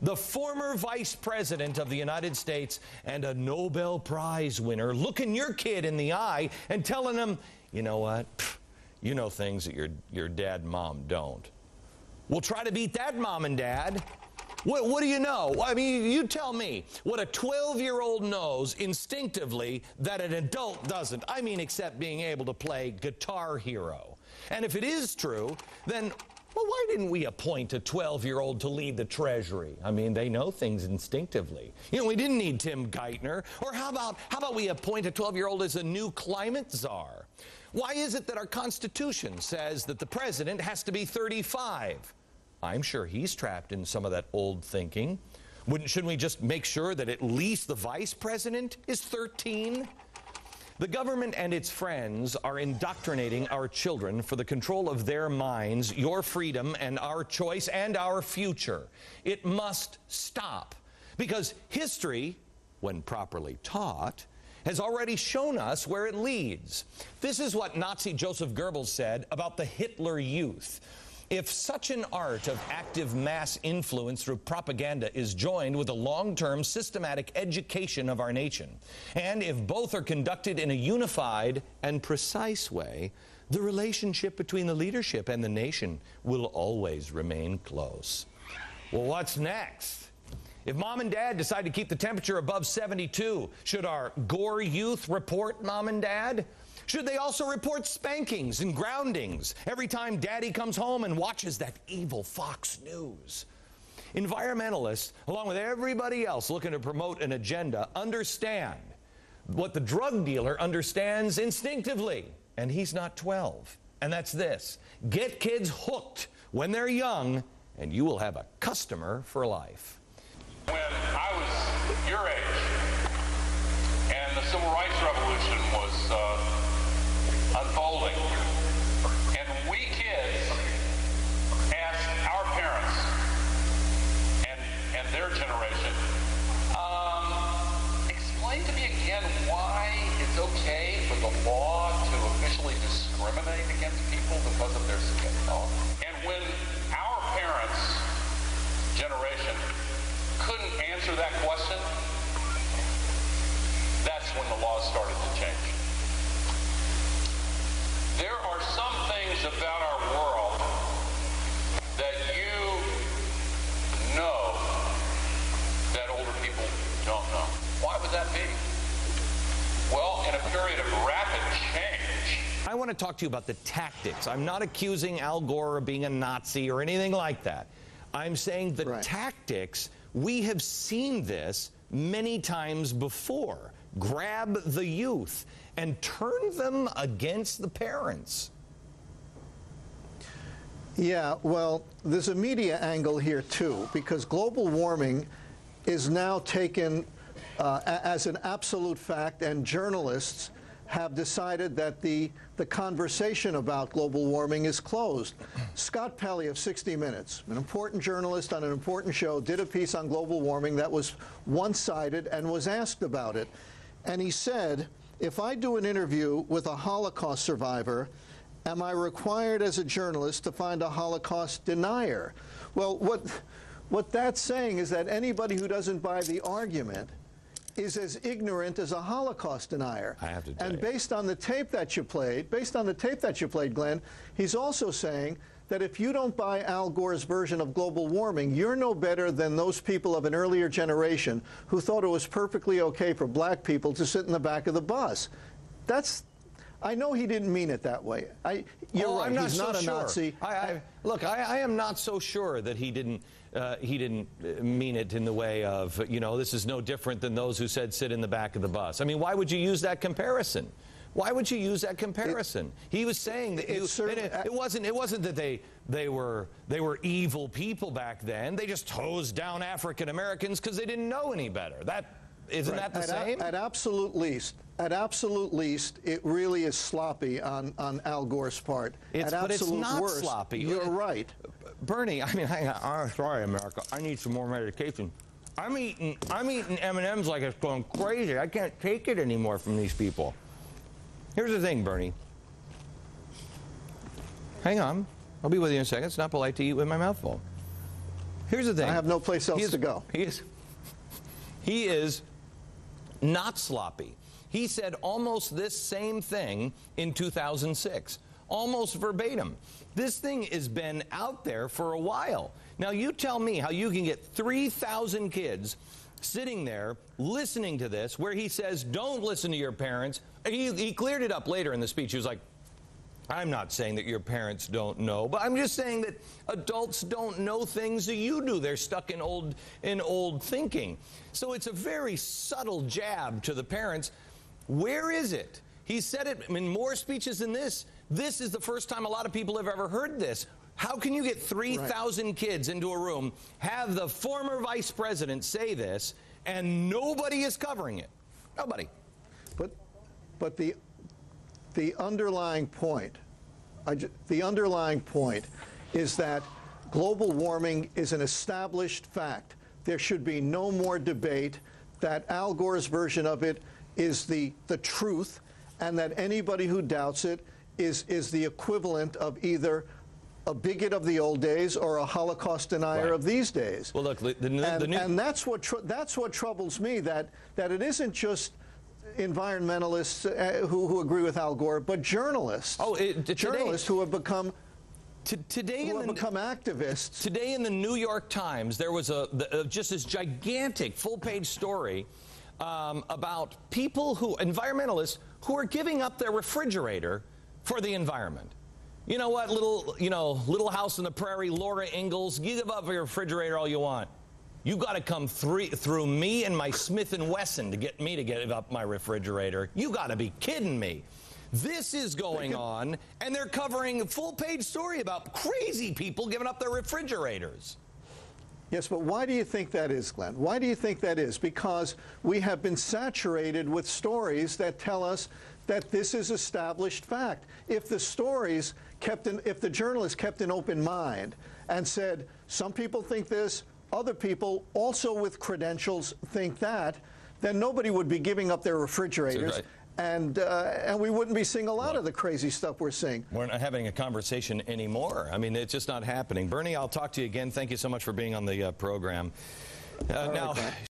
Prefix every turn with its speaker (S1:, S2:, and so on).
S1: the former vice president of the United States and a Nobel Prize winner, looking your kid in the eye and telling him, you know what, you know things that your dad and mom don't. We'll try to beat that, mom and dad. What do you know? I mean, you tell me what a 12-year-old knows instinctively that an adult doesn't. I mean, except being able to play Guitar Hero. And if it is true, then, well, why didn't we appoint a 12-year-old to lead the Treasury? I mean, they know things instinctively. You know, we didn't need Tim Geithner. Or how about we appoint a 12-year-old as a new climate czar? Why is it that our Constitution says that the president has to be 35? I'm sure he's trapped in some of that old thinking. Shouldn't we just make sure that at least the vice president is 13? The government and its friends are indoctrinating our children for the control of their minds, your freedom, and our choice, and our future. It must stop, because history, when properly taught, has already shown us where it leads. This is what Nazi Joseph Goebbels said about the Hitler Youth. If such an art of active mass influence through propaganda is joined with a long-term systematic education of our nation, and if both are conducted in a unified and precise way, the relationship between the leadership and the nation will always remain close. Well, what's next? If mom and dad decide to keep the temperature above 72, should our Gore youth report mom and dad? Should they also report spankings and groundings every time daddy comes home and watches that evil Fox News? Environmentalists, along with everybody else looking to promote an agenda, understand what the drug dealer understands instinctively, and he's not 12. And that's this: get kids hooked when they're young, and you will have a customer for life.
S2: When I was your age and the Civil Rights Revolution was unfolding, and we kids asked our parents and their generation, explain to me again why it's okay for the law to officially discriminate against people because of their skin color. And when our parents' generation couldn't answer that question, that's when the laws started to change. There are some things about our world that you know that older people don't know. Why would that be? Well, in a period of rapid change.
S1: I want to talk to you about the tactics. I'm not accusing Al Gore of being a Nazi or anything like that. I'm saying the tactics, we have seen this many times before. Grab the youth and turn them against the parents.
S3: Yeah, well, there's a media angle here, too, because global warming is now taken as an absolute fact, and journalists have decided that the conversation about global warming is closed. Scott Pelley of 60 Minutes, an important journalist on an important show, did a piece on global warming that was one-sided and was asked about it. And he said, if I do an interview with a Holocaust survivor, am I required as a journalist to find a Holocaust denier? Well, what that's saying is that anybody who doesn't buy the argument is as ignorant as a Holocaust denier.
S1: I have to tell
S3: and
S1: you.
S3: based on the tape that you played, Glenn, he's also saying that if you don't buy Al Gore's version of global warming, you're no better than those people of an earlier generation who thought it was perfectly okay for black people to sit in the back of the bus. I know he didn't mean it that way. You're right. He's not a Nazi.
S1: Look, I am not so sure that he didn't mean it in the way of, you know, this is no different than those who said sit in the back of the bus. I mean, why would you use that comparison? Why would you use that comparison? He was saying that it wasn't that they were evil people back then. They just hosed down African Americans because they didn't know any better. Isn't that the same?
S3: At absolute least, it really is sloppy on Al Gore's part.
S1: But it's not sloppy.
S3: You're right.
S1: Bernie, I mean, hang on. Oh, sorry, America. I need some more medication. I'm eating M&Ms like it's going crazy. I can't take it anymore from these people. Here's the thing, Bernie. Hang on. I'll be with you in a second. It's not polite to eat with my mouth full. Here's the thing.
S3: I have no place else to go.
S1: He is not sloppy. He said almost this same thing in 2006, almost verbatim. This thing has been out there for a while. Now, you tell me how you can get 3,000 kids sitting there listening to this, where he says, don't listen to your parents. He cleared it up later in the speech. He was like, I'm not saying that your parents don't know, but I'm just saying that adults don't know things that you do. They're stuck in old thinking. So it's a very subtle jab to the parents. Where is it? He said it in more speeches than this. This is the first time a lot of people have ever heard this. How can you get 3,000 kids into a room, have the former vice president say this, and nobody is covering it? Nobody.
S3: But the underlying point, is that global warming is an established fact. There should be no more debate that Al Gore's version of it is the truth, and that anybody who doubts it is the equivalent of either a bigot of the old days or a Holocaust denier of these days.
S1: Well, look,
S3: and that's what troubles me, that it isn't just environmentalists who agree with Al Gore, but journalists. Journalists who have become activists.
S1: Today in the New York Times, there was just this gigantic full-page story about environmentalists who are giving up their refrigerator for the environment. You know what, Little House on the Prairie, Laura Ingalls, you give up your refrigerator all you want. You got to come through me and my Smith & Wesson to get me to give up my refrigerator. You got to be kidding me. This is going on, and they're covering a full-page story about crazy people giving up their refrigerators.
S3: Yes, but why do you think that is, Glenn? Why do you think that is? Because we have been saturated with stories that tell us that this is established fact. If the journalists kept an open mind and said, some people think this, other people also with credentials think that, then nobody would be giving up their refrigerators.
S1: Right.
S3: And we wouldn't be seeing a lot of the crazy stuff we're seeing.
S1: We're not having a conversation anymore. I mean, it's just not happening. Bernie, I'll talk to you again. Thank you so much for being on the program. Now.